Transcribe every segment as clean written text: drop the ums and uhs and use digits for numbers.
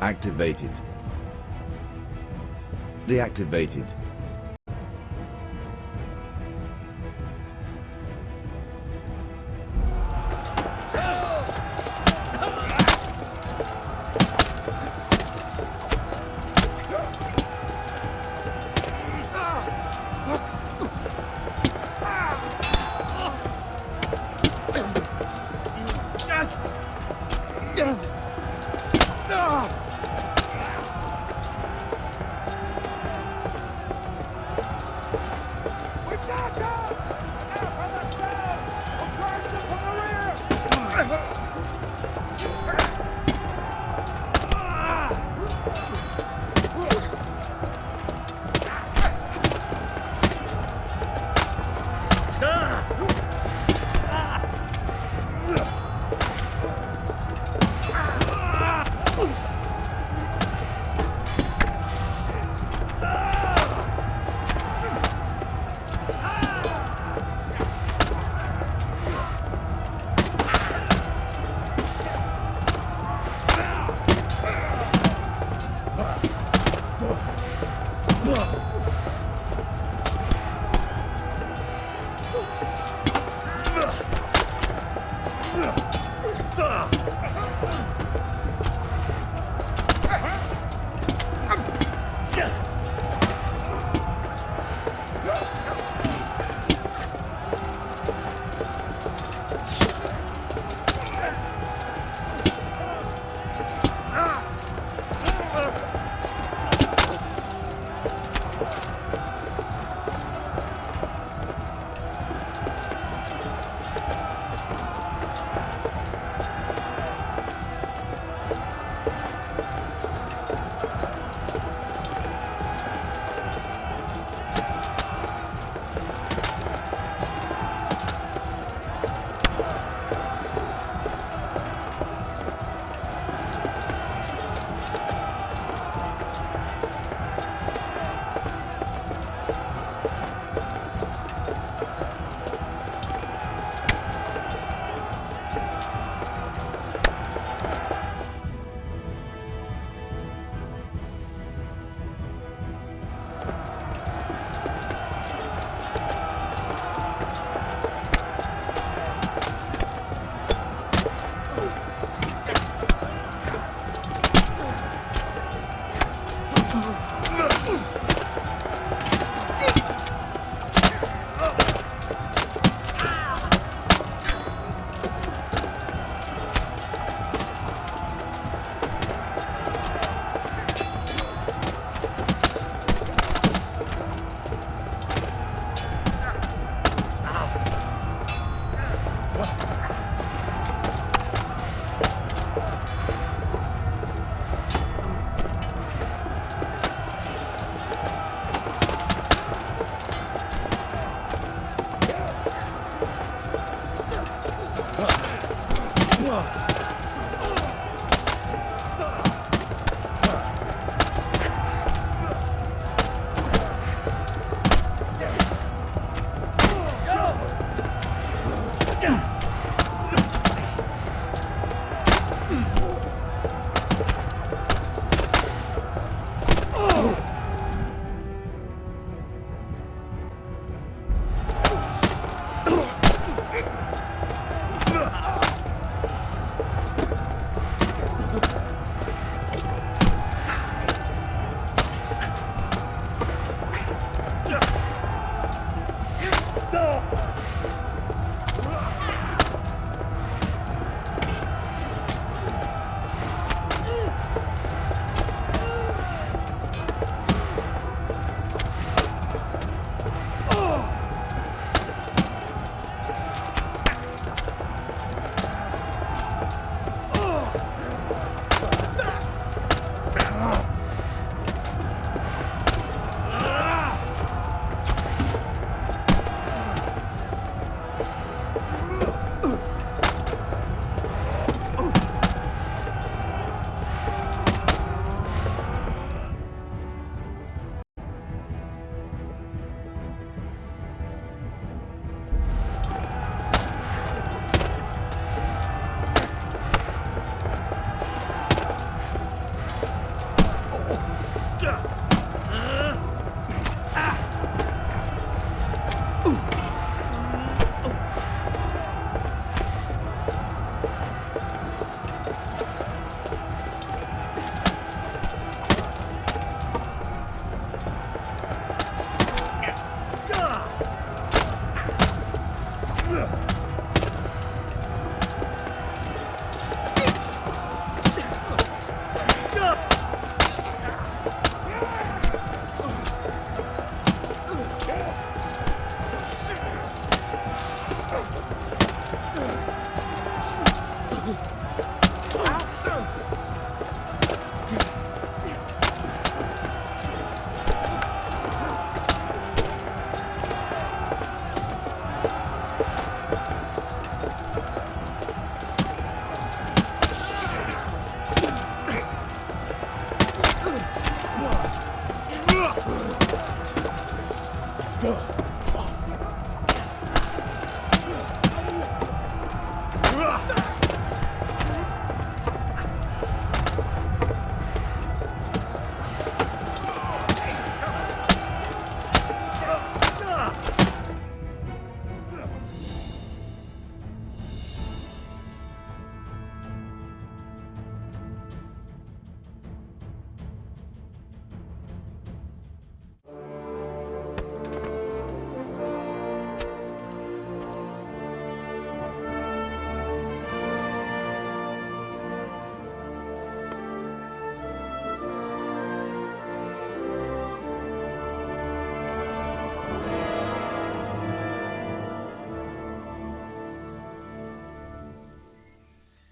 Activated. Deactivated.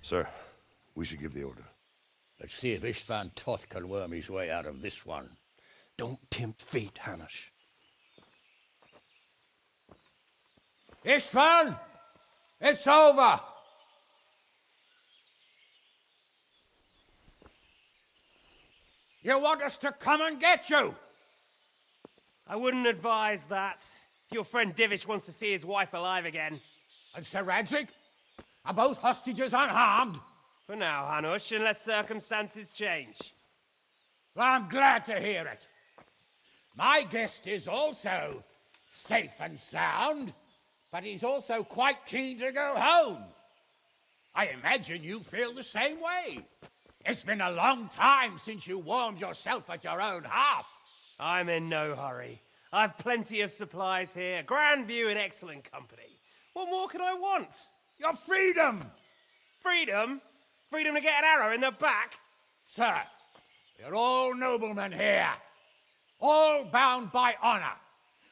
Sir, we should give the order. Let's see if Istvan Toth can worm his way out of this one. Don't tempt fate, Hanush. Istvan! It's over! You want us to come and get you? I wouldn't advise that. Your friend Divish wants to see his wife alive again. And Sir Radzig? Are both hostages unharmed? For now, Hanush, unless circumstances change. Well, I'm glad to hear it. My guest is also safe and sound, but he's also quite keen to go home. I imagine you feel the same way. It's been a long time since you warmed yourself at your own hearth. I'm in no hurry. I've plenty of supplies here, grand view and excellent company. What more could I want? Your freedom! Freedom? Freedom to get an arrow in the back? Sir, we're all noblemen here, all bound by honor.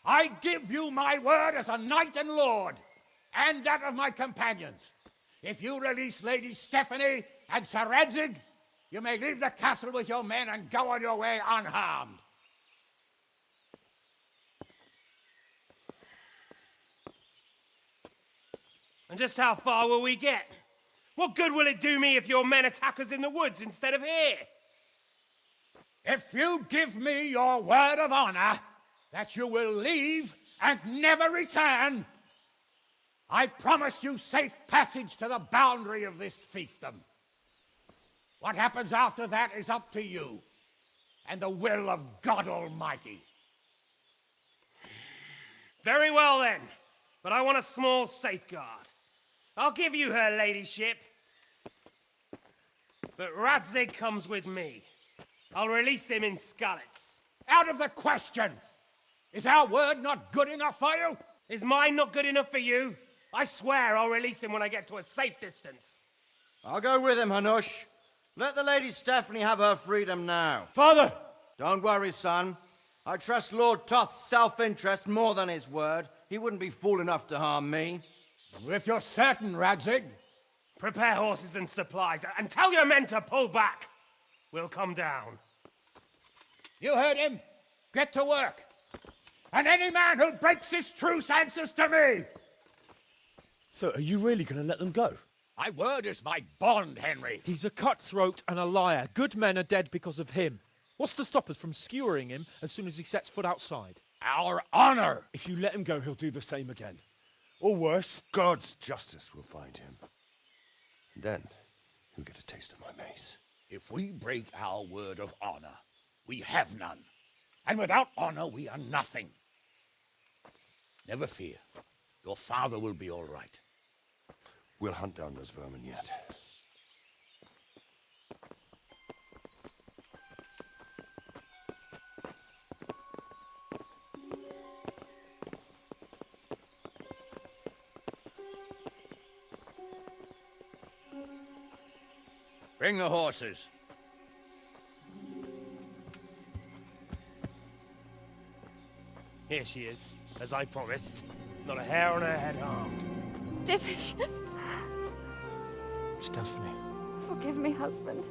I give you my word as a knight and lord, and that of my companions. If you release Lady Stephanie and Sir Radzig, you may leave the castle with your men and go on your way unharmed. And just how far will we get? What good will it do me if your men attack us in the woods instead of here? If you give me your word of honor that you will leave and never return, I promise you safe passage to the boundary of this fiefdom. What happens after that is up to you and the will of God Almighty. Very well then, but I want a small safeguard. I'll give you her ladyship, but Radzig comes with me. I'll release him in Skalitz. Out of the question! Is our word not good enough for you? Is mine not good enough for you? I swear I'll release him when I get to a safe distance. I'll go with him, Hanush. Let the Lady Stephanie have her freedom now. Father! Don't worry, son. I trust Lord Toth's self-interest more than his word. He wouldn't be fool enough to harm me. If you're certain, Radzig. Prepare horses and supplies, and tell your men to pull back. We'll come down. You heard him. Get to work. And any man who breaks his truce answers to me. So, are you really going to let them go? My word is my bond, Henry. He's a cutthroat and a liar. Good men are dead because of him. What's to stop us from skewering him as soon as he sets foot outside? Our honor. If you let him go, he'll do the same again. Or worse. God's justice will find him. Then, he'll get a taste of my mace. If we break our word of honor, we have none. And without honor, we are nothing. Never fear. Your father will be all right. We'll hunt down those vermin yet. Bring the horses. Here she is, as I promised. Not a hair on her head harmed. Divish. much, Daphne. Forgive me, husband.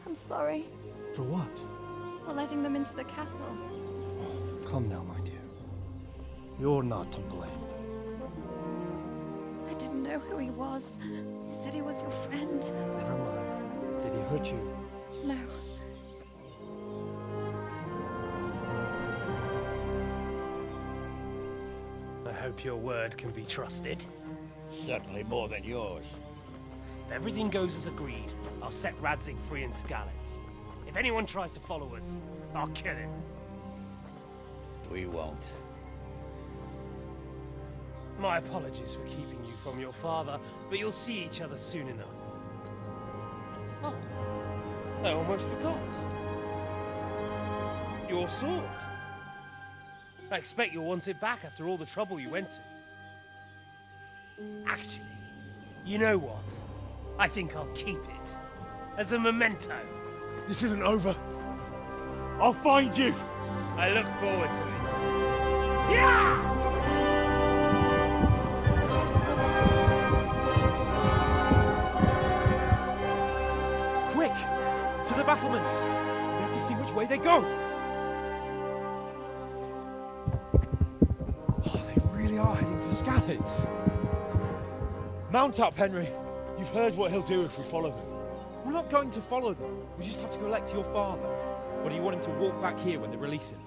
I'm sorry For what? for letting them into the castle. Come now, my dear. You're not to blame. I didn't know who he was. He said he was your friend. Never mind. Did he hurt you? No. I hope your word can be trusted. Certainly more than yours. If everything goes as agreed, I'll set Radzig free in Skalitz. If anyone tries to follow us, I'll kill him. We won't. My apologies for keeping you from your father, but you'll see each other soon enough. Oh, I almost forgot. Your sword. I expect you'll want it back after all the trouble you went to. Actually, you know what? I think I'll keep it. As a memento. This isn't over. I'll find you. I look forward to it. Yeah! Quick! To the battlements! We have to see which way they go! Oh, they really are heading for Skalitz. Mount up, Henry. You've heard what he'll do if we follow them. We're not going to follow them. We just have to collect your father. Or do you want him to walk back here when they release him?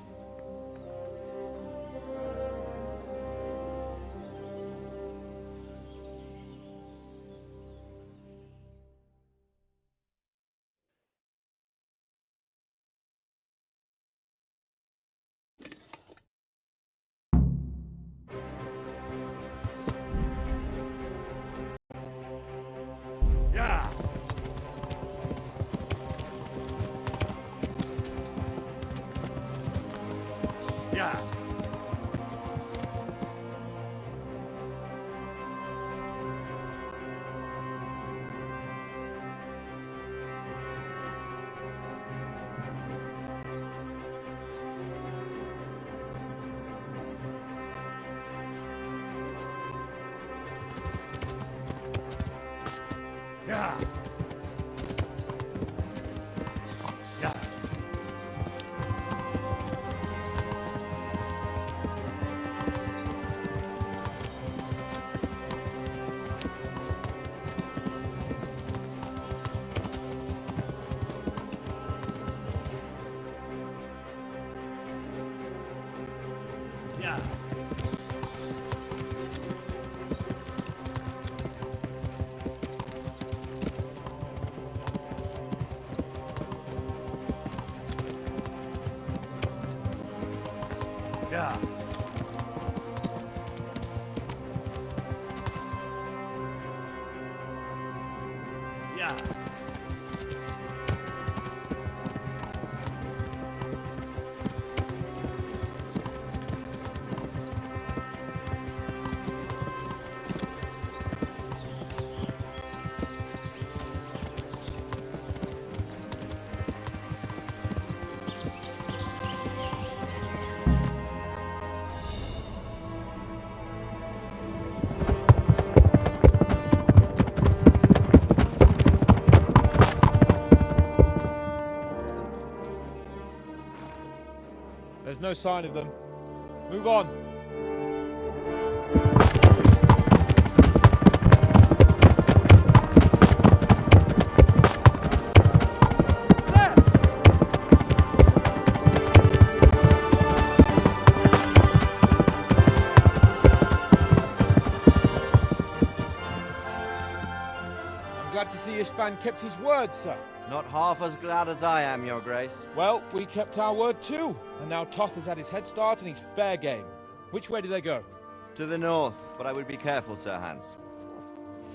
Yeah! Yeah! Yeah! Yeah! Yeah! Yeah! Yeah! There's no sign of them. Move on. There! I'm glad to see Istvan kept his word, sir. Not half as glad as I am, Your Grace. Well, we kept our word too. And now Toth has had his head start and he's fair game. Which way do they go? To the north, but I would be careful, Sir Hans.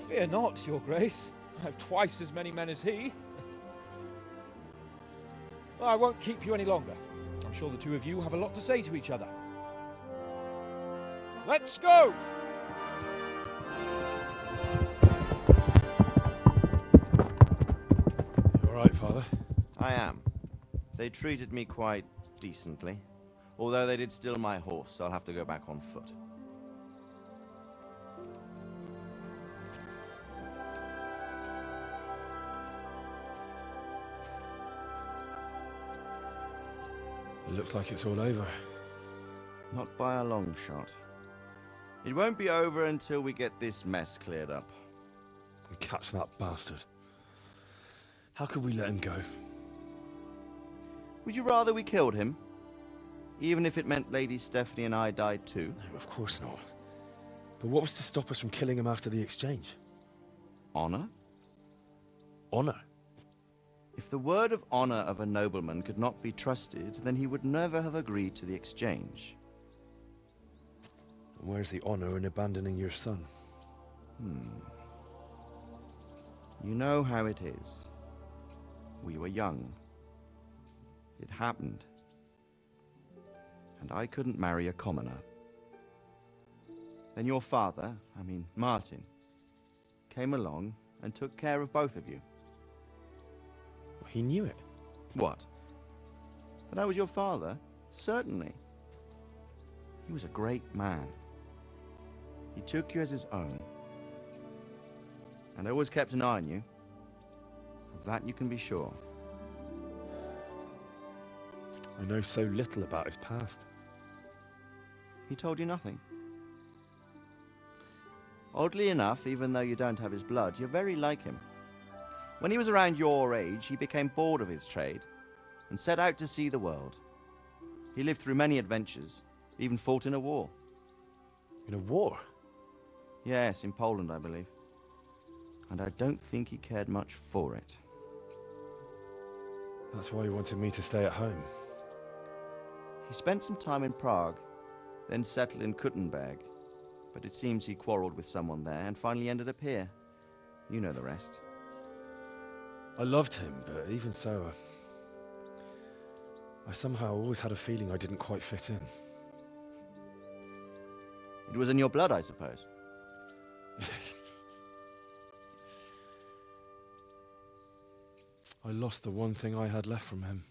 Fear not, Your Grace. I have twice as many men as he. Well, I won't keep you any longer. I'm sure the two of you have a lot to say to each other. Let's go! You all right, Father? I am. They treated me quite decently. Although they did steal my horse, so I'll have to go back on foot. It looks like it's all over. Not by a long shot. It won't be over until we get this mess cleared up. And catch that bastard. How could we let him go? Would you rather we killed him? Even if it meant Lady Stephanie and I died too? No, of course not. But what was to stop us from killing him after the exchange? Honor? Honor? If the word of honor of a nobleman could not be trusted, then he would never have agreed to the exchange. And where's the honor in abandoning your son? You know how it is. We were young. It happened. And I couldn't marry a commoner. Then your father, Martin, came along and took care of both of you. He knew it. What? That I was your father? Certainly. He was a great man. He took you as his own. And always kept an eye on you. Of that you can be sure. I know so little about his past. He told you nothing. Oddly enough, even though you don't have his blood, you're very like him. When he was around your age, he became bored of his trade and set out to see the world. He lived through many adventures, even fought in a war. In a war? Yes, in Poland, I believe. And I don't think he cared much for it. That's why he wanted me to stay at home. He spent some time in Prague, then settled in Kuttenberg. But it seems he quarreled with someone there and finally ended up here. You know the rest. I loved him, but even so, I somehow always had a feeling I didn't quite fit in. It was in your blood, I suppose. I lost the one thing I had left from him.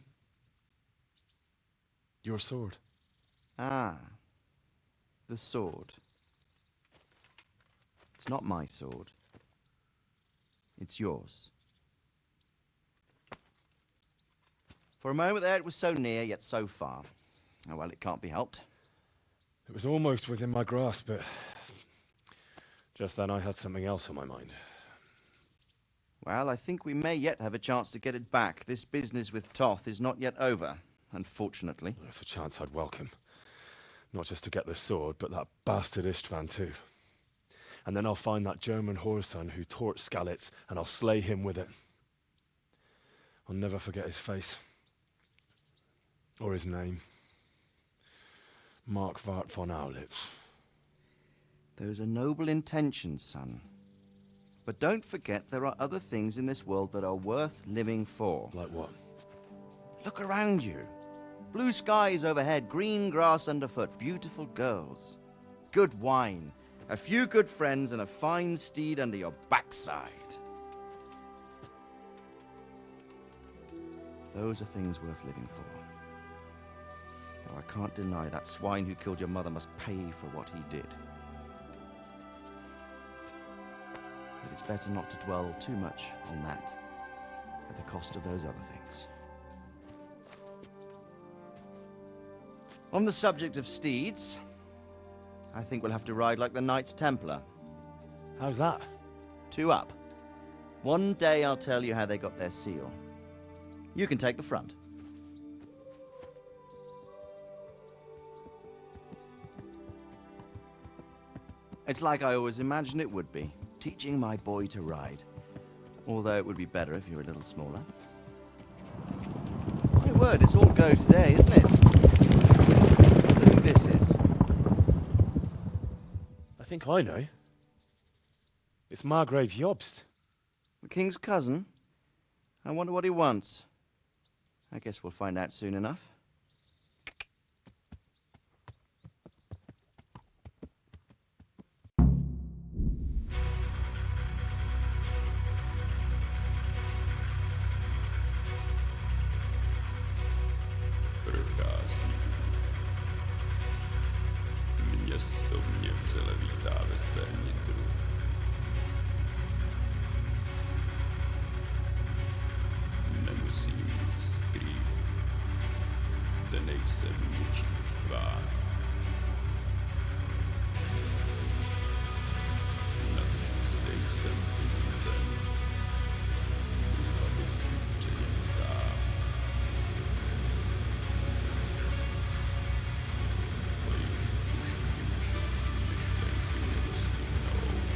Your sword. Ah, the sword. It's not my sword. It's yours. For a moment there, it was so near, yet so far. Oh, well, it can't be helped. It was almost within my grasp, but just then I had something else on my mind. Well, I think we may yet have a chance to get it back. This business with Toth is not yet over, unfortunately. That's a chance I'd welcome. Not just to get the sword, but that bastard Istvan too. And then I'll find that German whoreson who torched Skalitz, and I'll slay him with it. I'll never forget his face. Or his name. Marquardt von Aulitz. Those are noble intentions, son. But don't forget there are other things in this world that are worth living for. Like what? Look around you. Blue skies overhead, green grass underfoot, beautiful girls. Good wine, a few good friends, and a fine steed under your backside. Those are things worth living for. Though I can't deny that swine who killed your mother must pay for what he did. It is better not to dwell too much on that at the cost of those other things. On the subject of steeds, I think we'll have to ride like the Knights Templar. How's that? 2 up. One day I'll tell you how they got their seal. You can take the front. It's like I always imagined it would be, teaching my boy to ride. Although it would be better if you were a little smaller. My word, it's all go today, isn't it? I wonder who this is. I think I know. It's Margrave Jobst. The king's cousin? I wonder what he wants. I guess we'll find out soon enough. Město mě vřele vítá ve svém nitru. Nemusím nic skrývat. jsem něčím štván. Navíc nejsem cizincem. Abys mě dál. A již tuším, že myšlenky mě dostihnou.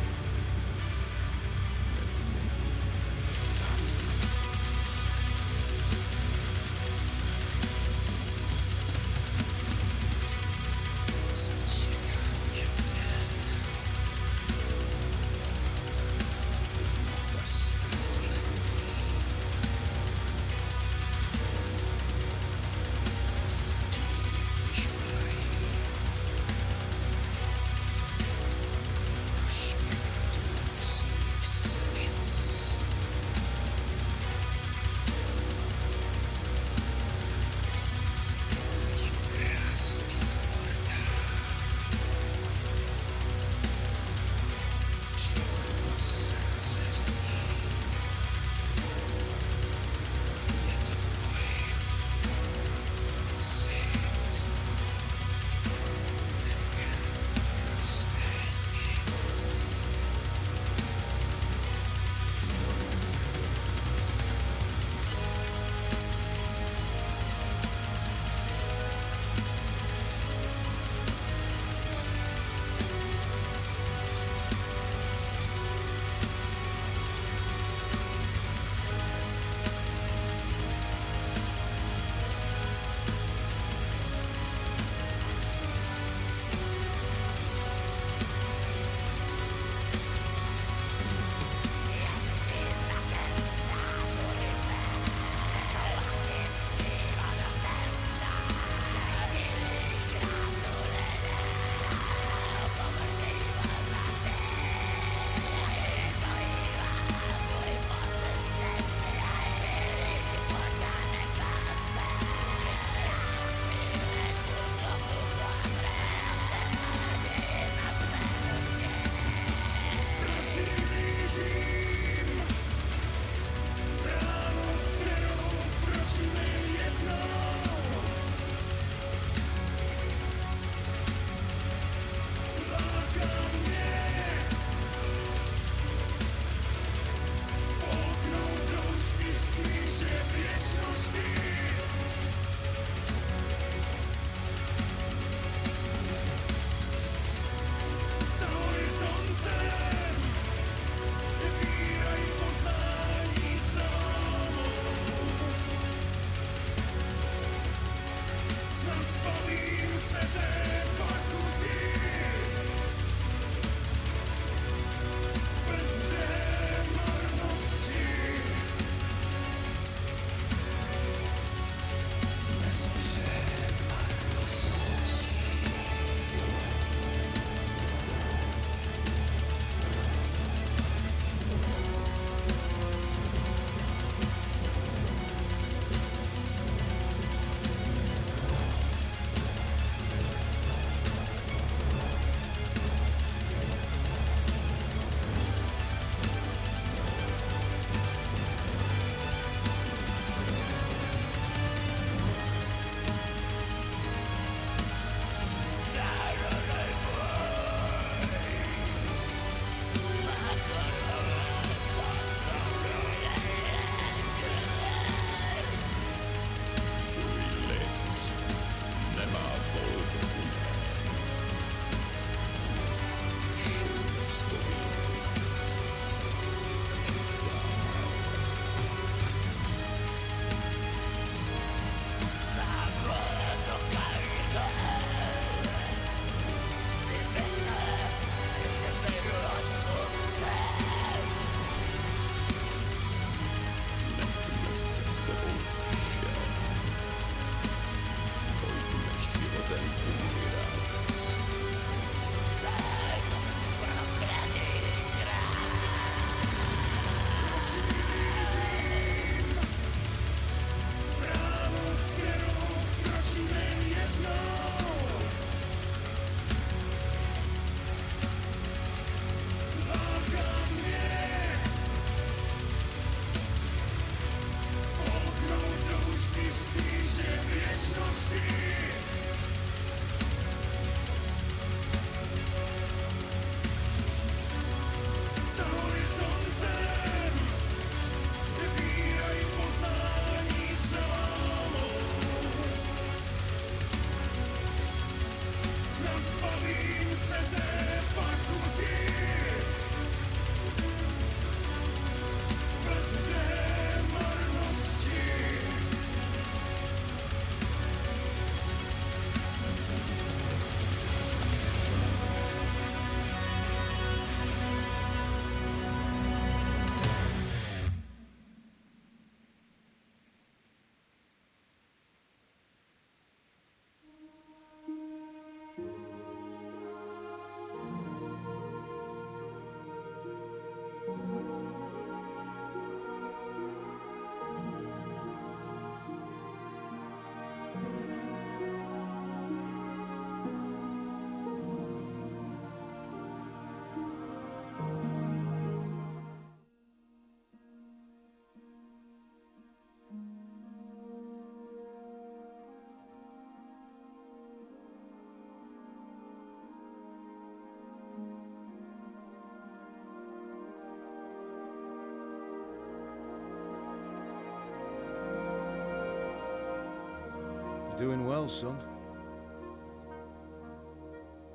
doing well, son.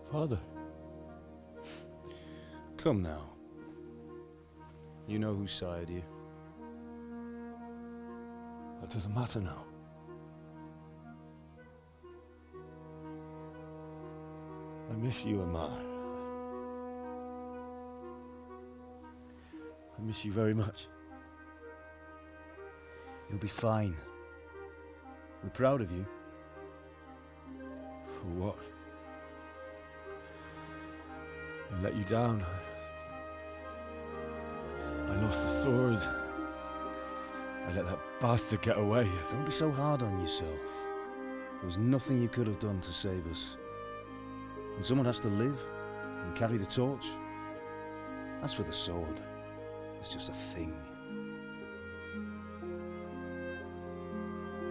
Father. Come now. You know who sired you. That doesn't matter now. I miss you, Amar. I miss you very much. You'll be fine. We're proud of you. For what? I let you down. I lost the sword. I let that bastard get away. Don't be so hard on yourself. There was nothing you could have done to save us. And someone has to live and carry the torch. As for the sword, it's just a thing.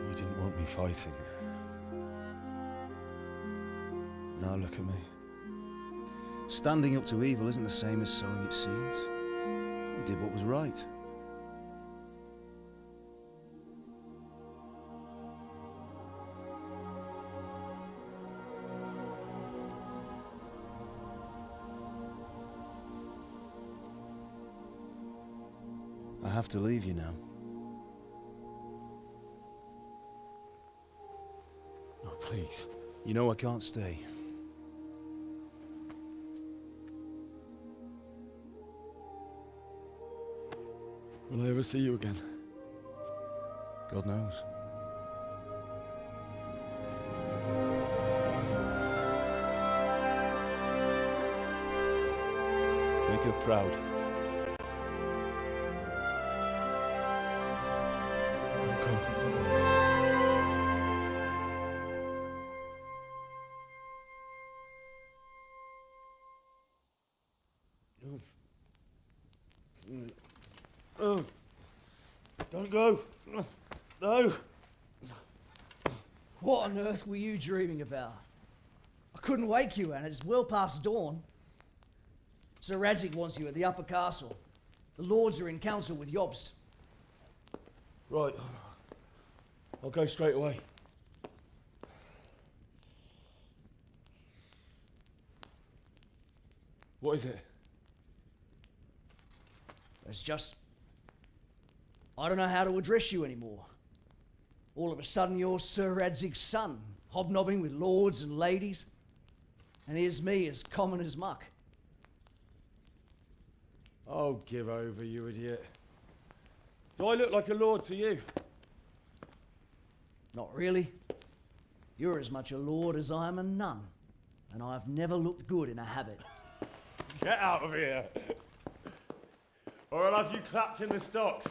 You didn't want me fighting. Now look at me. Standing up to evil isn't the same as sowing its seeds. You did what was right. I have to leave you now. Oh, please. You know I can't stay. Will I ever see you again? God knows. Make her proud. Don't go. No. What on earth were you dreaming about? I couldn't wake you, and it's well past dawn. Sir Radzig wants you at the upper castle. The lords are in council with Jobst. Right. I'll go straight away. What is it? It's just... I don't know how to address you anymore. All of a sudden you're Sir Radzig's son, hobnobbing with lords and ladies. And here's me, as common as muck. Oh, give over, you idiot. Do I look like a lord to you? Not really. You're as much a lord as I am a nun. And I've never looked good in a habit. Get out of here! Or I'll have you clapped in the stocks.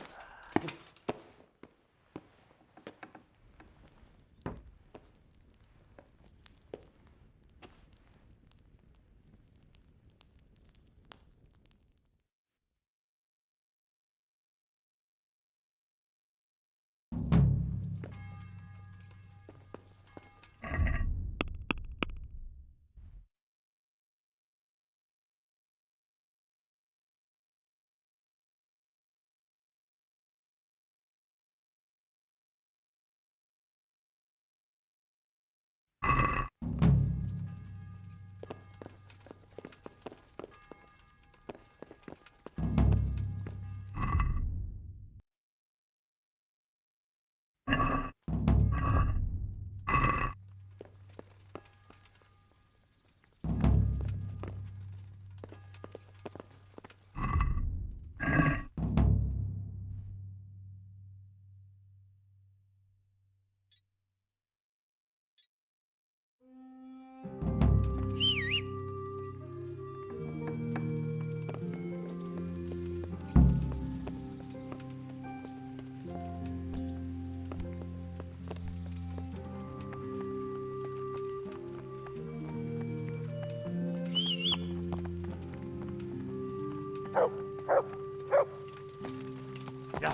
Yeah.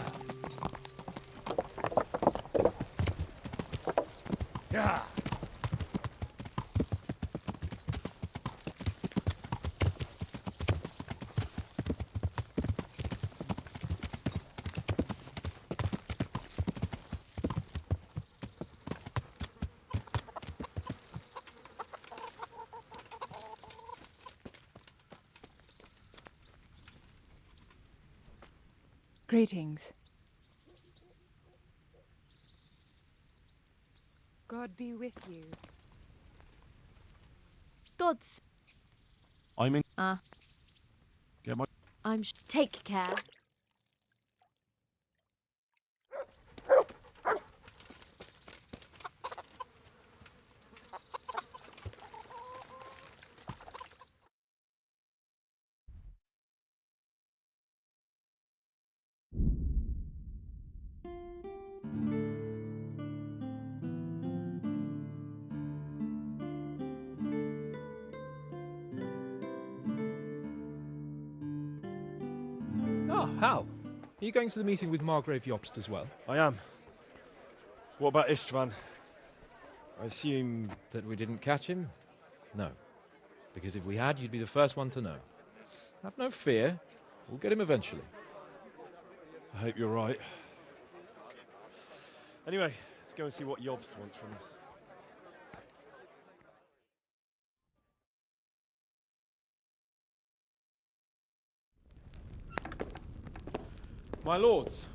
Yeah. Greetings. God be with you. God's. I'm in. Get my. Take care. Ah, Hal. Are you going to the meeting with Margrave Jobst as well? I am. What about Istvan? I assume. That we didn't catch him? No. Because if we had, you'd be the first one to know. Have no fear. We'll get him eventually. I hope you're right. Anyway, let's go and see what Jobst wants from us. My lords,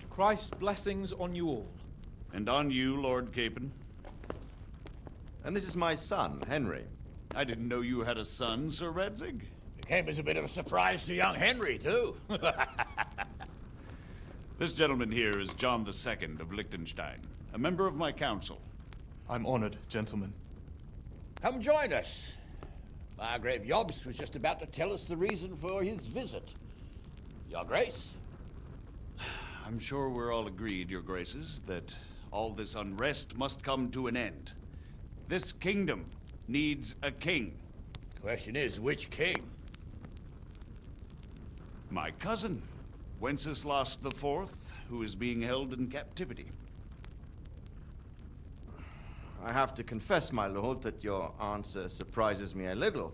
Christ's blessings on you all. And on you, Lord Capon. And this is my son, Henry. I didn't know you had a son, Sir Radzig. It came as a bit of a surprise to young Henry, too. This gentleman here is John II of Liechtenstein, a member of my council. I'm honored, gentlemen. Come join us. Margrave Jobst was just about to tell us the reason for his visit. Your Grace? I'm sure we're all agreed, Your Graces, that all this unrest must come to an end. This kingdom needs a king. Question is, which king? My cousin, Wenceslas IV, who is being held in captivity. I have to confess, my lord, that your answer surprises me a little.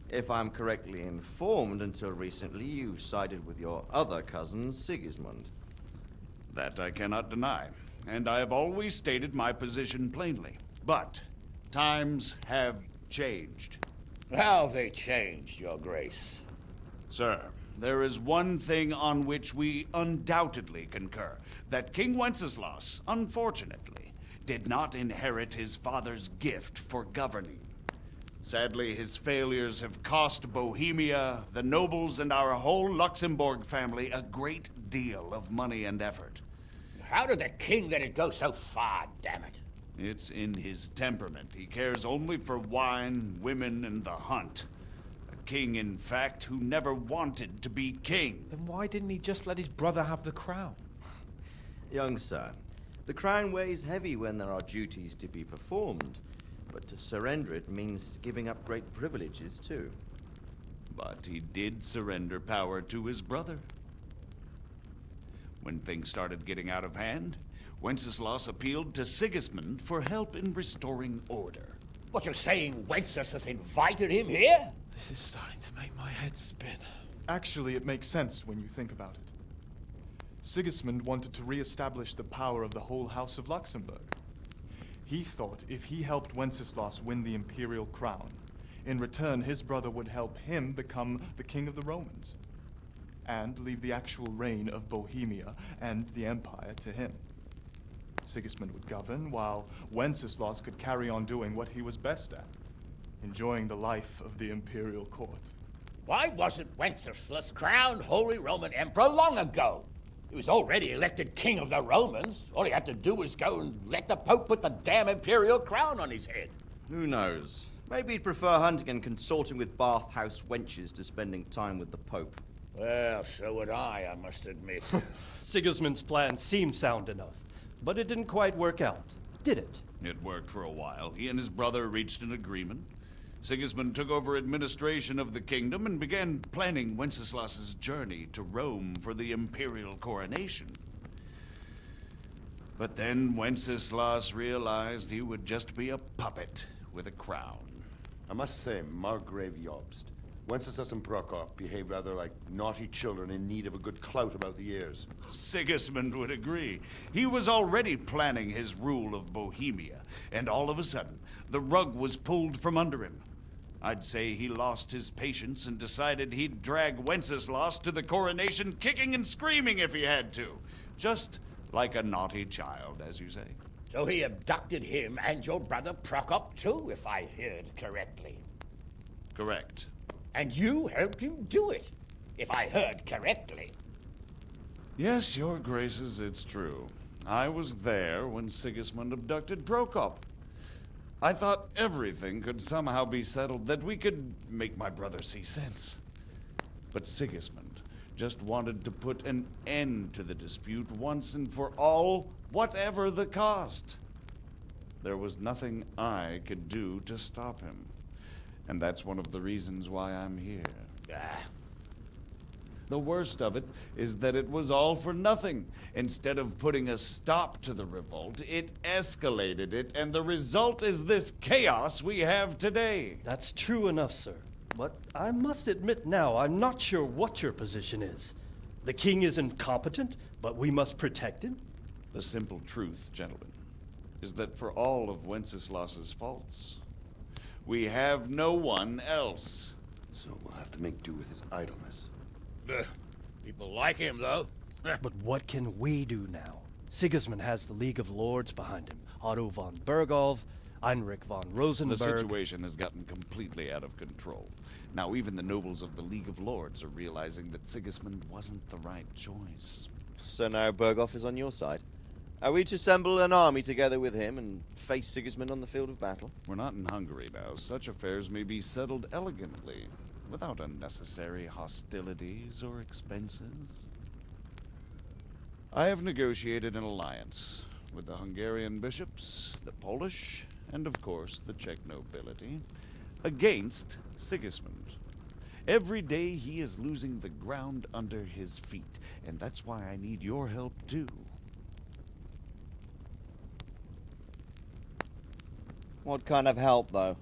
If I'm correctly informed, until recently you sided with your other cousin, Sigismund. That I cannot deny, and I have always stated my position plainly. But times have changed. How have they changed, Your Grace? Sir, there is one thing on which we undoubtedly concur. That King Wenceslas, unfortunately, did not inherit his father's gift for governing. Sadly, his failures have cost Bohemia, the nobles, and our whole Luxembourg family a great deal of money and effort. How did the king let it go so far, damn it? It's in his temperament. He cares only for wine, women, and the hunt. A king, in fact, who never wanted to be king. Then why didn't he just let his brother have the crown? Young sir, the crown weighs heavy when there are duties to be performed, but to surrender it means giving up great privileges too. But he did surrender power to his brother. When things started getting out of hand, Wenceslas appealed to Sigismund for help in restoring order. What, you're saying Wenceslas invited him here? This is starting to make my head spin. Actually, it makes sense when you think about it. Sigismund wanted to re-establish the power of the whole House of Luxembourg. He thought if he helped Wenceslas win the imperial crown, in return his brother would help him become the king of the Romans, and leave the actual reign of Bohemia and the empire to him. Sigismund would govern, while Wenceslas could carry on doing what he was best at, enjoying the life of the imperial court. Why wasn't Wenceslas crowned Holy Roman Emperor long ago? He was already elected king of the Romans. All he had to do was go and let the Pope put the damn imperial crown on his head. Who knows? Maybe he'd prefer hunting and consorting with bathhouse wenches to spending time with the Pope. Well, so would I must admit. Sigismund's plan seemed sound enough, but it didn't quite work out, did it? It worked for a while. He and his brother reached an agreement. Sigismund took over administration of the kingdom and began planning Wenceslas's journey to Rome for the imperial coronation. But then Wenceslas realized he would just be a puppet with a crown. I must say, Margrave Jobst, Wenceslas and Prokop behave rather like naughty children in need of a good clout about the ears. Sigismund would agree. He was already planning his rule of Bohemia, and all of a sudden, the rug was pulled from under him. I'd say he lost his patience and decided he'd drag Wenceslas to the coronation kicking and screaming if he had to. Just like a naughty child, as you say. So he abducted him and your brother Prokop too, if I heard correctly. Correct. And you helped him do it, if I heard correctly. Yes, your graces, it's true. I was there when Sigismund abducted Prokop. I thought everything could somehow be settled, that we could make my brother see sense. But Sigismund just wanted to put an end to the dispute once and for all, whatever the cost. There was nothing I could do to stop him. And that's one of the reasons why I'm here. The worst of it is that it was all for nothing. Instead of putting a stop to the revolt, it escalated it, and the result is this chaos we have today. That's true enough, sir. But I must admit now, I'm not sure what your position is. The king is incompetent, but we must protect him? The simple truth, gentlemen, is that for all of Wenceslas's faults, we have no one else. So we'll have to make do with his idleness. People like him, though. But what can we do now? Sigismund has the League of Lords behind him. Otto von Bergolf, Heinrich von Rosenberg. The situation has gotten completely out of control. Now even the nobles of the League of Lords are realizing that Sigismund wasn't the right choice. So now Bergolf is on your side. Are we to assemble an army together with him and face Sigismund on the field of battle? We're not in Hungary now. Such affairs may be settled elegantly, without unnecessary hostilities or expenses. I have negotiated an alliance with the Hungarian bishops, the Polish, and of course the Czech nobility, against Sigismund. Every day he is losing the ground under his feet, and that's why I need your help too. What kind of help, though?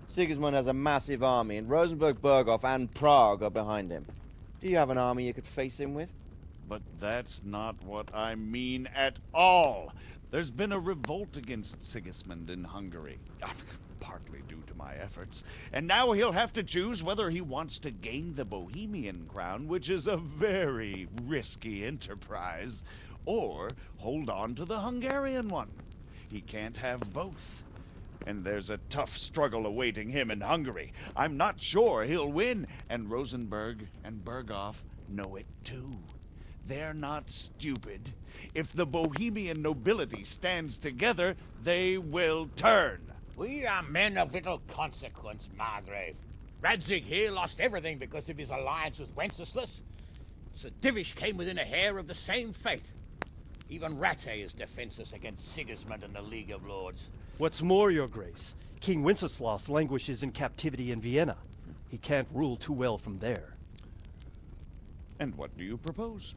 Sigismund has a massive army, and Rosenberg, Berghoff, and Prague are behind him. Do you have an army you could face him with? But that's not what I mean at all. There's been a revolt against Sigismund in Hungary, partly due to my efforts, and now he'll have to choose whether he wants to gain the Bohemian crown, which is a very risky enterprise, or hold on to the Hungarian one. He can't have both. And there's a tough struggle awaiting him in Hungary. I'm not sure he'll win, and Rosenberg and Berghoff know it too. They're not stupid. If the Bohemian nobility stands together, they will turn. We are men of little consequence, Margrave. Radzig here lost everything because of his alliance with Wenceslas. Sir Divish came within a hair of the same fate. Even Rattay is defenseless against Sigismund and the League of Lords. What's more, your grace, King Wenceslas languishes in captivity in Vienna. He can't rule too well from there. And what do you propose?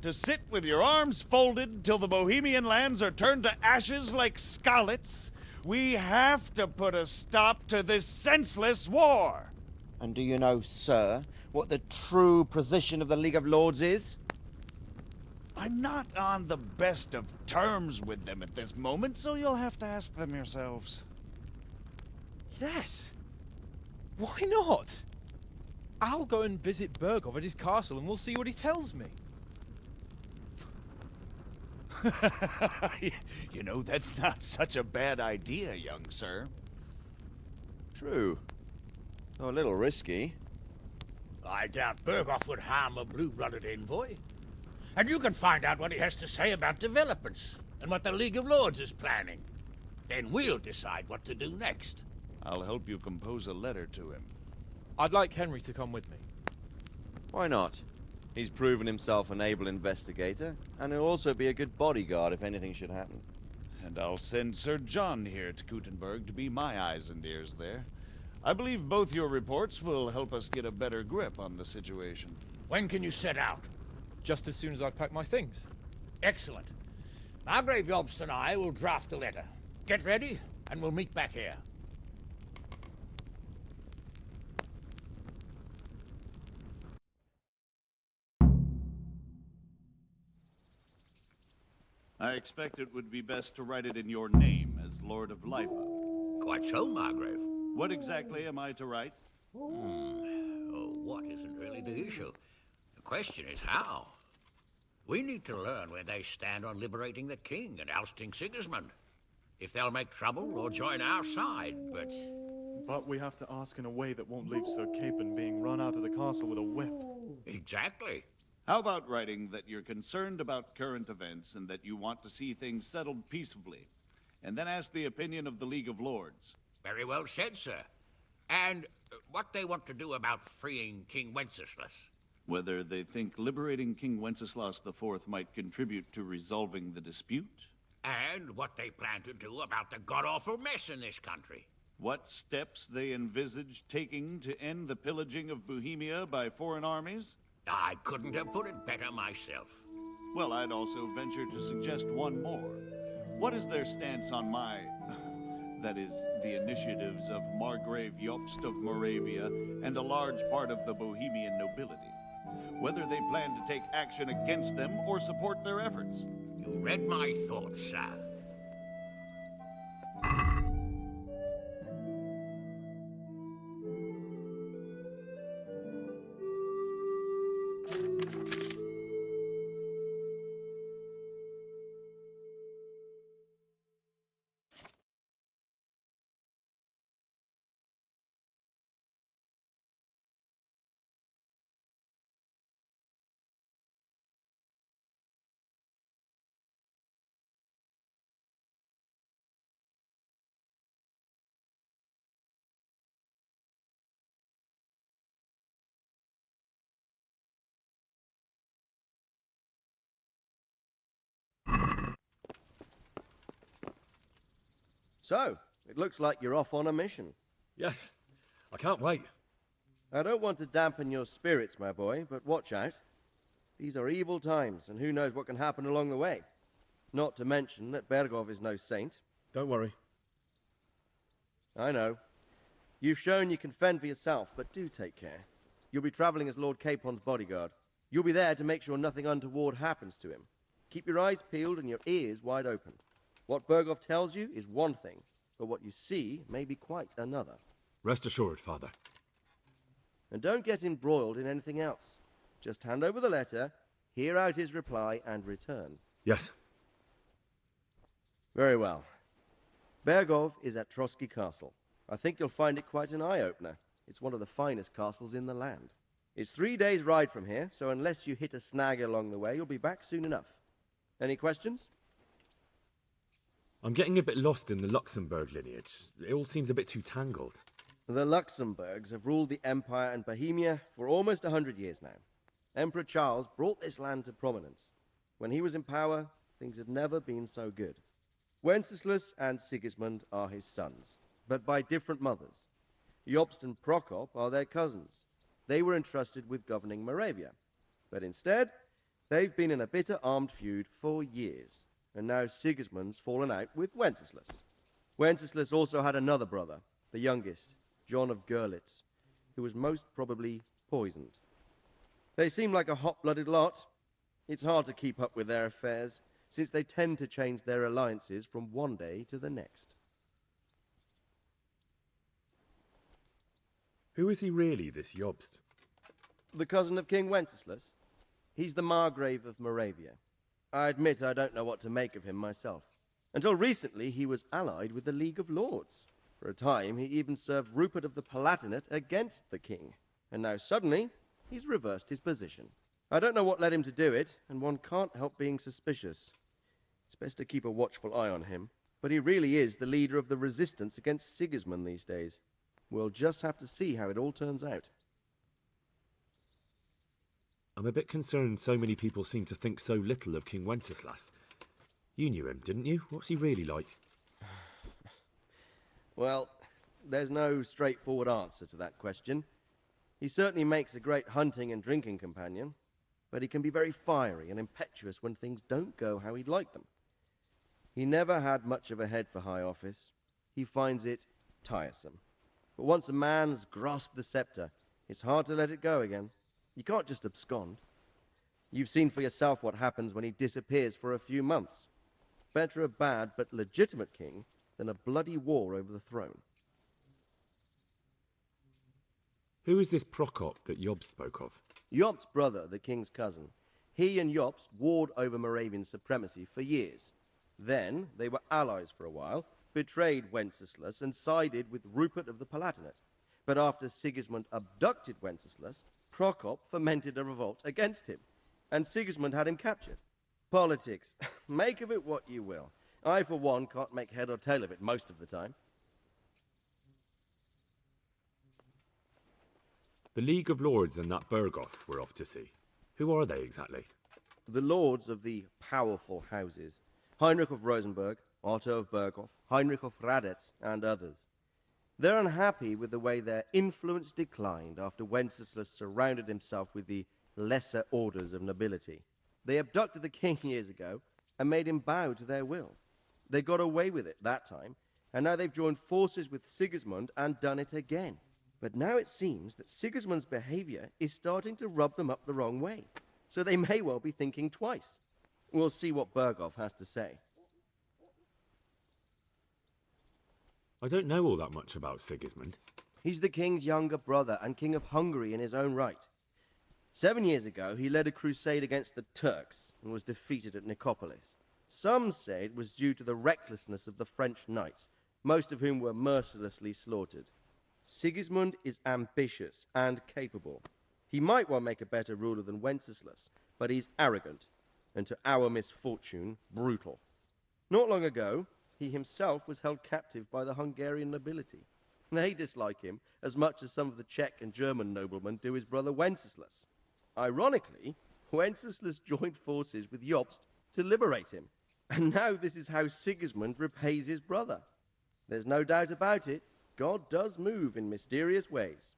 To sit with your arms folded till the Bohemian lands are turned to ashes like Skalitz? We have to put a stop to this senseless war. And do you know, sir, what the true position of the League of Lords is? I'm not on the best of terms with them at this moment, so you'll have to ask them yourselves. Yes. Why not? I'll go and visit Berghoff at his castle and we'll see what he tells me. You know, that's not such a bad idea, young sir. True. Though a little risky. I doubt Berghoff would harm a blue-blooded envoy. And you can find out what he has to say about developments and what the League of Lords is planning. Then we'll decide what to do next. I'll help you compose a letter to him. I'd like Henry to come with me. Why not? He's proven himself an able investigator, and he'll also be a good bodyguard if anything should happen. And I'll send Sir John here to Kuttenberg to be my eyes and ears there. I believe both your reports will help us get a better grip on the situation. When can you set out? Just as soon as I've packed my things. Excellent. Margrave Jobst and I will draft a letter. Get ready, and we'll meet back here. I expect it would be best to write it in your name as Lord of Lipa. Quite so, Margrave. What exactly am I to write? Oh, what isn't really the issue. The question is how. We need to learn where they stand on liberating the king and ousting Sigismund. If they'll make trouble or join our side, but... But we have to ask in a way that won't leave Sir Capon being run out of the castle with a whip. Exactly. How about writing that you're concerned about current events and that you want to see things settled peaceably, and then ask the opinion of the League of Lords? Very well said, sir. And what they want to do about freeing King Wenceslas. Whether they think liberating King Wenceslas IV might contribute to resolving the dispute? And what they plan to do about the god-awful mess in this country. What steps they envisage taking to end the pillaging of Bohemia by foreign armies? I couldn't have put it better myself. Well, I'd also venture to suggest one more. What is their stance on that is, the initiatives of Margrave Jobst of Moravia and a large part of the Bohemian nobility? Whether they plan to take action against them or support their efforts? You read my thoughts, sir. So, it looks like you're off on a mission. Yes, I can't wait. I don't want to dampen your spirits, my boy, but watch out. These are evil times, and who knows what can happen along the way. Not to mention that Bergov is no saint. Don't worry. I know. You've shown you can fend for yourself, but do take care. You'll be traveling as Lord Capon's bodyguard. You'll be there to make sure nothing untoward happens to him. Keep your eyes peeled and your ears wide open. What Bergov tells you is one thing, but what you see may be quite another. Rest assured, Father. And don't get embroiled in anything else. Just hand over the letter, hear out his reply, and return. Yes. Very well. Bergov is at Trotsky Castle. I think you'll find it quite an eye-opener. It's one of the finest castles in the land. It's 3 days' ride from here, so unless you hit a snag along the way, you'll be back soon enough. Any questions? I'm getting a bit lost in the Luxembourg lineage. It all seems a bit too tangled. The Luxembourgs have ruled the Empire and Bohemia for almost 100 years now. Emperor Charles brought this land to prominence. When he was in power, things had never been so good. Wenceslas and Sigismund are his sons, but by different mothers. Jobst and Prokop are their cousins. They were entrusted with governing Moravia. But instead, they've been in a bitter armed feud for years. And now Sigismund's fallen out with Wenceslas. Wenceslas also had another brother, the youngest, John of Görlitz, who was most probably poisoned. They seem like a hot-blooded lot. It's hard to keep up with their affairs, since they tend to change their alliances from one day to the next. Who is he really, this Jobst? The cousin of King Wenceslas. He's the Margrave of Moravia. I admit I don't know what to make of him myself. Until recently, he was allied with the League of Lords. For a time, he even served Rupert of the Palatinate against the king. And now suddenly, he's reversed his position. I don't know what led him to do it, and one can't help being suspicious. It's best to keep a watchful eye on him. But he really is the leader of the resistance against Sigismund these days. We'll just have to see how it all turns out. I'm a bit concerned so many people seem to think so little of King Wenceslas. You knew him, didn't you? What's he really like? Well, there's no straightforward answer to that question. He certainly makes a great hunting and drinking companion, but he can be very fiery and impetuous when things don't go how he'd like them. He never had much of a head for high office. He finds it tiresome. But once a man's grasped the scepter, it's hard to let it go again. You can't just abscond. You've seen for yourself what happens when he disappears for a few months. Better a bad but legitimate king than a bloody war over the throne. Who is this Prokop that Job spoke of? Jobst's brother, the king's cousin. He and Jobst warred over Moravian supremacy for years. Then they were allies for a while, betrayed Wenceslas and sided with Rupert of the Palatinate. But after Sigismund abducted Wenceslas, Prokop fomented a revolt against him, and Sigismund had him captured. Politics. Make of it what you will. I, for one, can't make head or tail of it most of the time. The League of Lords and that Berghoff we're off to see. Who are they exactly? The lords of the powerful houses. Heinrich of Rosenberg, Otto of Berghoff, Heinrich of Radetz, and others. They're unhappy with the way their influence declined after Wenceslas surrounded himself with the lesser orders of nobility. They abducted the king years ago and made him bow to their will. They got away with it that time, and now they've joined forces with Sigismund and done it again. But now it seems that Sigismund's behavior is starting to rub them up the wrong way, so they may well be thinking twice. We'll see what Berghoff has to say. I don't know all that much about Sigismund. He's the king's younger brother and king of Hungary in his own right. 7 years ago, he led a crusade against the Turks and was defeated at Nicopolis. Some say it was due to the recklessness of the French knights, most of whom were mercilessly slaughtered. Sigismund is ambitious and capable. He might well make a better ruler than Wenceslas, but he's arrogant, and to our misfortune, brutal. Not long ago, he himself was held captive by the Hungarian nobility. They dislike him as much as some of the Czech and German noblemen do his brother Wenceslas. Ironically, Wenceslas joined forces with Jobst to liberate him, and now this is how Sigismund repays his brother. There's no doubt about it. God does move in mysterious ways.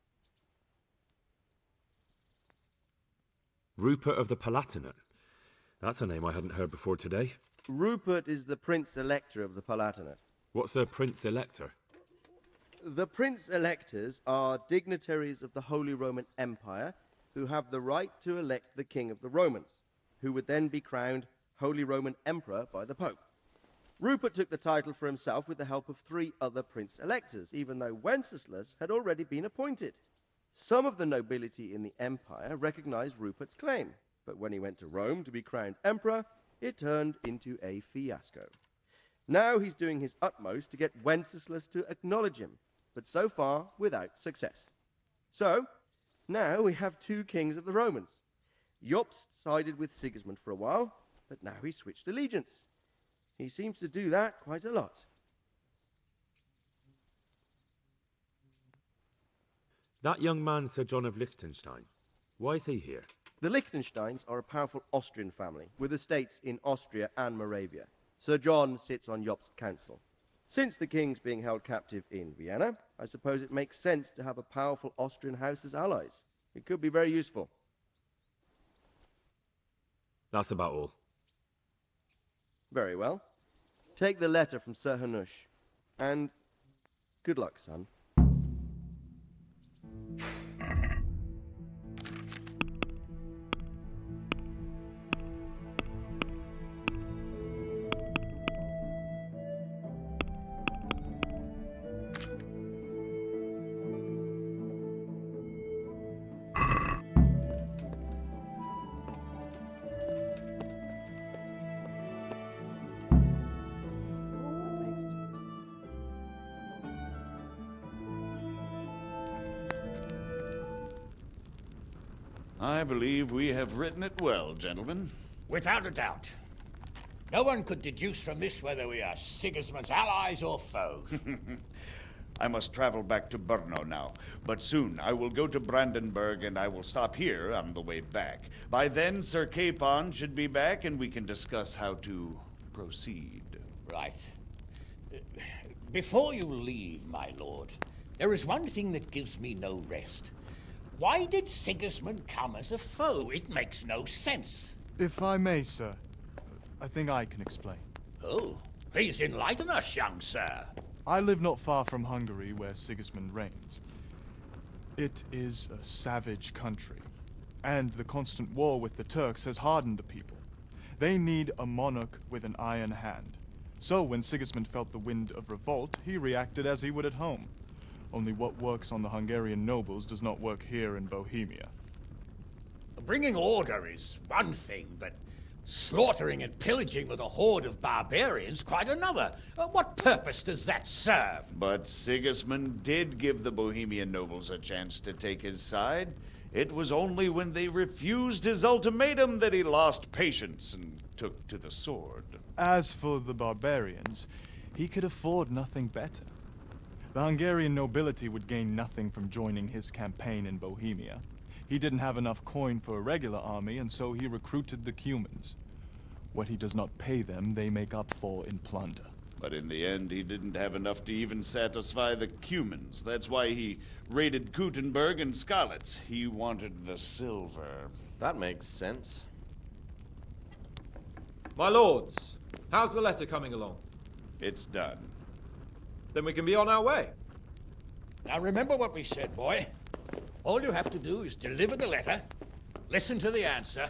Rupert of the Palatinate. That's a name I hadn't heard before today. Rupert is the Prince-Elector of the Palatinate. What's a Prince-Elector? The Prince-Electors are dignitaries of the Holy Roman Empire who have the right to elect the King of the Romans, who would then be crowned Holy Roman Emperor by the Pope. Rupert took the title for himself with the help of 3 other Prince-Electors, even though Wenceslas had already been appointed. Some of the nobility in the empire recognized Rupert's claim, but when he went to Rome to be crowned emperor, it turned into a fiasco. Now he's doing his utmost to get Wenceslas to acknowledge him, but so far without success. So, now we have 2 kings of the Romans. Jobst sided with Sigismund for a while, but now he's switched allegiance. He seems to do that quite a lot. That young man, Sir John of Liechtenstein. Why is he here? The Liechtensteins are a powerful Austrian family with estates in Austria and Moravia. Sir John sits on Jobst's council. Since the king's being held captive in Vienna, I suppose it makes sense to have a powerful Austrian house as allies. It could be very useful. That's about all. Very well. Take the letter from Sir Hanush. And good luck, son. I believe we have written it well, gentlemen. Without a doubt. No one could deduce from this whether we are Sigismund's allies or foes. I must travel back to Brno now, but soon I will go to Brandenburg and I will stop here on the way back. By then, Sir Capon should be back and we can discuss how to proceed. Right. Before you leave, my lord, there is one thing that gives me no rest. Why did Sigismund come as a foe? It makes no sense. If I may, sir, I think I can explain. Oh, please enlighten us, young sir. I live not far from Hungary, where Sigismund reigns. It is a savage country, and the constant war with the Turks has hardened the people. They need a monarch with an iron hand. So when Sigismund felt the wind of revolt, he reacted as he would at home. Only what works on the Hungarian nobles does not work here in Bohemia. Bringing order is one thing, but slaughtering and pillaging with a horde of barbarians quite another. What purpose does that serve? But Sigismund did give the Bohemian nobles a chance to take his side. It was only when they refused his ultimatum that he lost patience and took to the sword. As for the barbarians, he could afford nothing better. The Hungarian nobility would gain nothing from joining his campaign in Bohemia. He didn't have enough coin for a regular army, and so he recruited the Cumans. What he does not pay them, they make up for in plunder. But in the end, he didn't have enough to even satisfy the Cumans. That's why he raided Gutenberg and Skalitz. He wanted the silver. That makes sense. My lords, how's the letter coming along? It's done. Then we can be on our way. Now remember what we said, boy. All you have to do is deliver the letter, listen to the answer,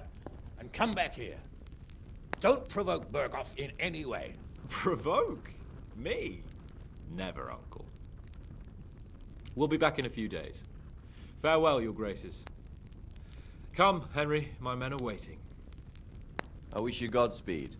and come back here. Don't provoke Berghoff in any way. Provoke? Me? Never, Uncle. We'll be back in a few days. Farewell, your graces. Come, Henry, my men are waiting. I wish you Godspeed.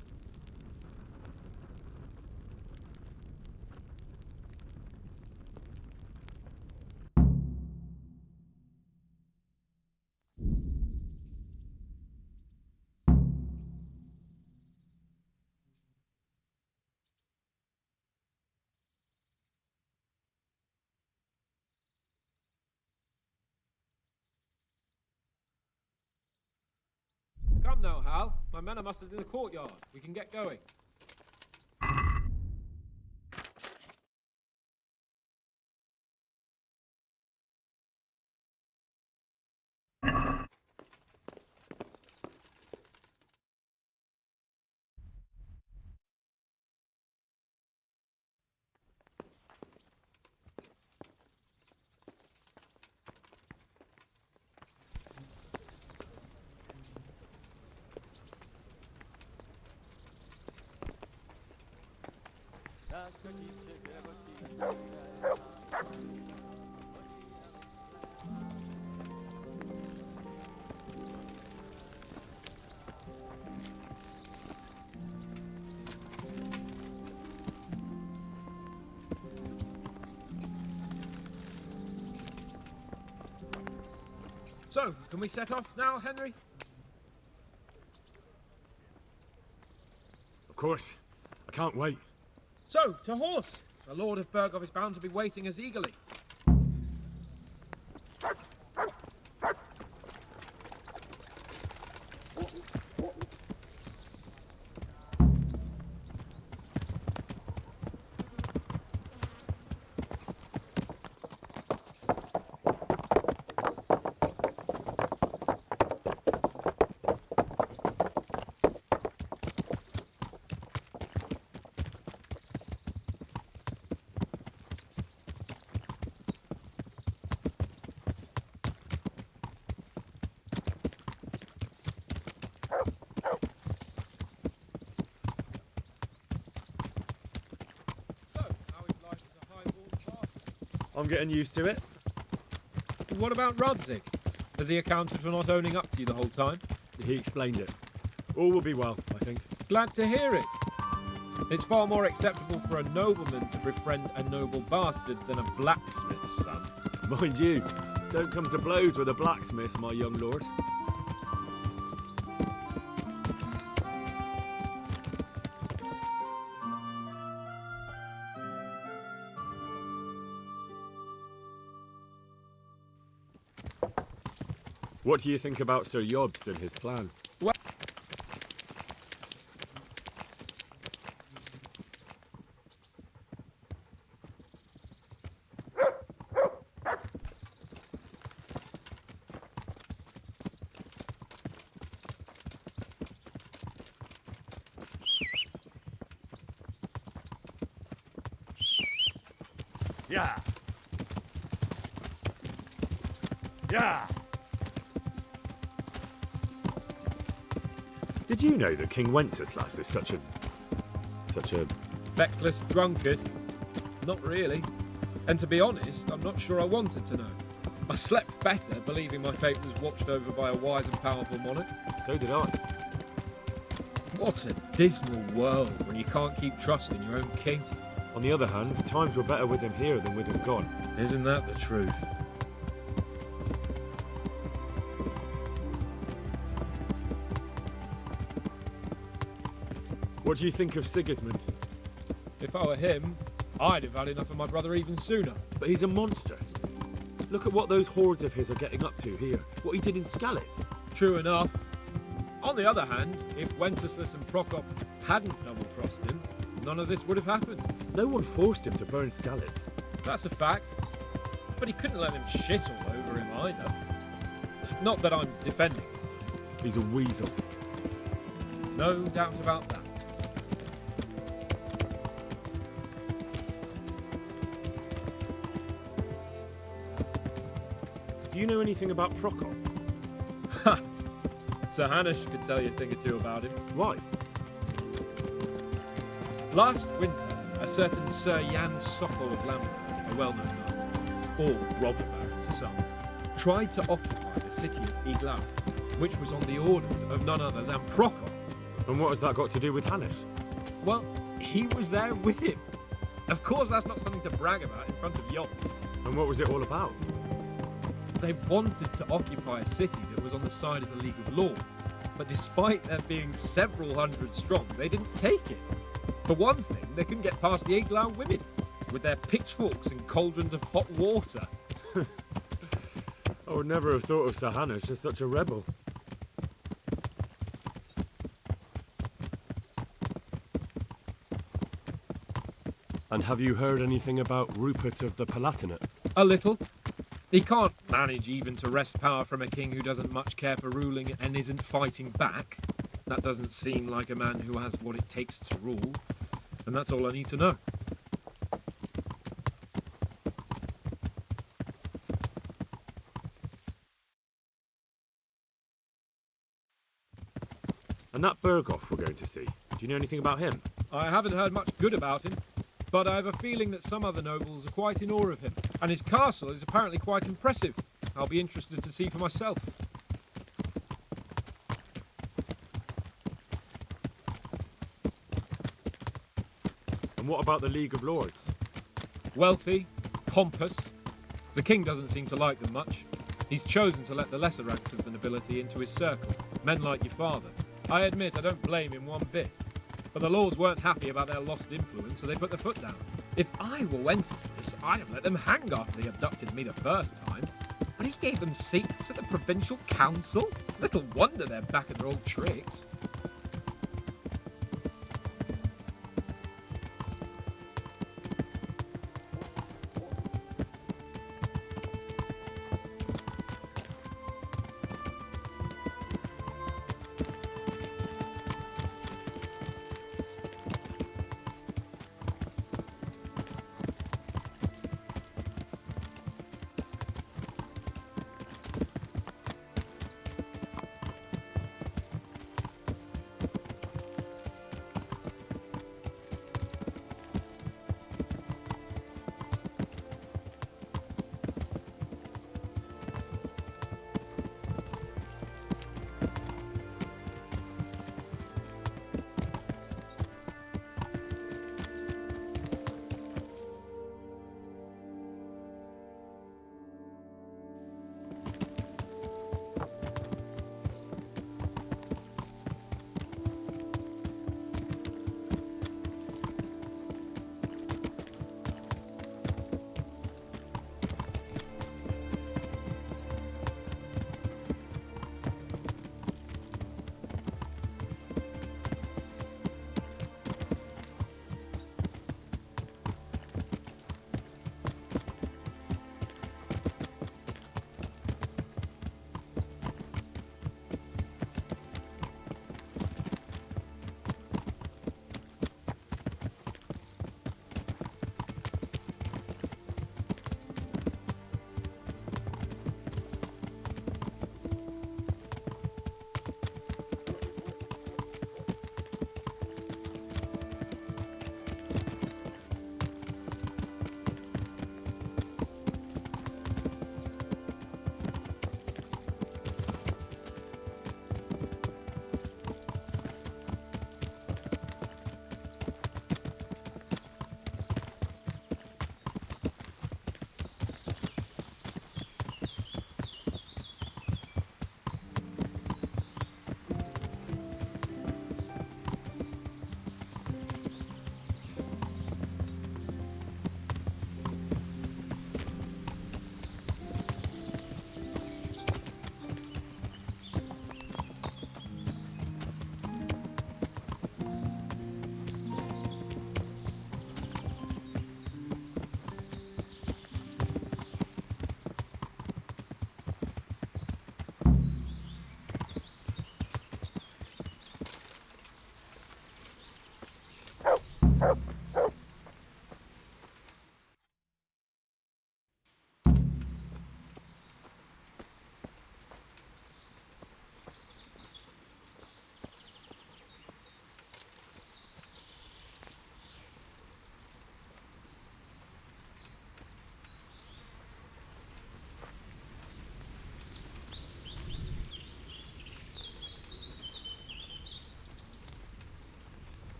Come now, Hal. My men are mustered in the courtyard. We can get going. So, can we set off now, Henry? Of course. I can't wait. So, to horse! The Lord of Berghoff is bound to be waiting us eagerly. I'm getting used to it. What about Radzig? Has he accounted for not owning up to you the whole time? He explained it. All will be well, I think. Glad to hear it. It's far more acceptable for a nobleman to befriend a noble bastard than a blacksmith's son. Mind you, don't come to blows with a blacksmith, my young lord. What do you think about Sir Jobst and his plan? Well, Yeah. Yeah. Did you know that King Wenceslas is such a... feckless drunkard? Not really. And to be honest, I'm not sure I wanted to know. I slept better believing my fate was watched over by a wise and powerful monarch. So did I. What a dismal world when you can't keep trusting your own king. On the other hand, times were better with him here than with him gone. Isn't that the truth? What do you think of Sigismund? If I were him, I'd have had enough of my brother even sooner. But he's a monster. Look at what those hordes of his are getting up to here. What he did in Skalitz. True enough. On the other hand, if Wenceslas and Prokop hadn't double-crossed him, none of this would have happened. No one forced him to burn Skalitz. That's a fact. But he couldn't let them shit all over him either. Not that I'm defending him. He's a weasel. No doubt about that. Do you know anything about Prokop? Ha! Sir Hanush could tell you a thing or two about him. Why? Last winter, a certain Sir Jan Sokol of Lambert, a well-known knight, or robber baron to some, tried to occupy the city of Iglau, which was on the orders of none other than Prokop. And what has that got to do with Hanush? Well, he was there with him. Of course, that's not something to brag about in front of Jobst. And what was it all about? They wanted to occupy a city that was on the side of the League of Lords, but despite there being several hundred strong, they didn't take it. For one thing, they couldn't get past the Iglau women, with their pitchforks and cauldrons of hot water. I would never have thought of Sir Hanush as such a rebel. And have you heard anything about Rupert of the Palatinate? A little. He can't manage even to wrest power from a king who doesn't much care for ruling and isn't fighting back. That doesn't seem like a man who has what it takes to rule. And that's all I need to know. And that Berghoff we're going to see, do you know anything about him? I haven't heard much good about him, but I have a feeling that some other nobles are quite in awe of him. And his castle is apparently quite impressive. I'll be interested to see for myself. And what about the League of Lords? Wealthy, pompous. The king doesn't seem to like them much. He's chosen to let the lesser ranks of the nobility into his circle, men like your father. I admit I don't blame him one bit. But the lords weren't happy about their lost influence, so they put their foot down. If I were Wenceslas, I'd have let them hang after they abducted me the first time. But he gave them seats at the provincial council? Little wonder they're back at their old tricks.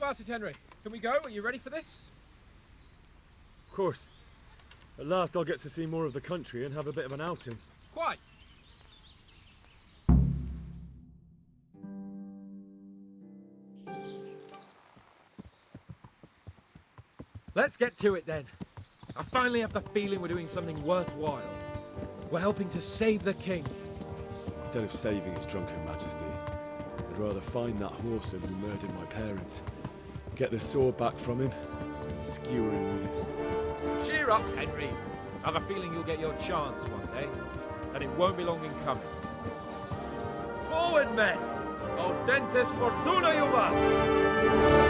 about it, Henry? Can we go? Are you ready for this? Of course. At last I'll get to see more of the country and have a bit of an outing. Quite. Let's get to it then. I finally have the feeling we're doing something worthwhile. We're helping to save the king. Instead of saving his drunken majesty, I'd rather find that whoreson who murdered my parents, get the sword back from him, and skewer him with it. Cheer up, Henry. I have a feeling you'll get your chance one day, and it won't be long in coming. Forward, men! Audentes fortuna juvat!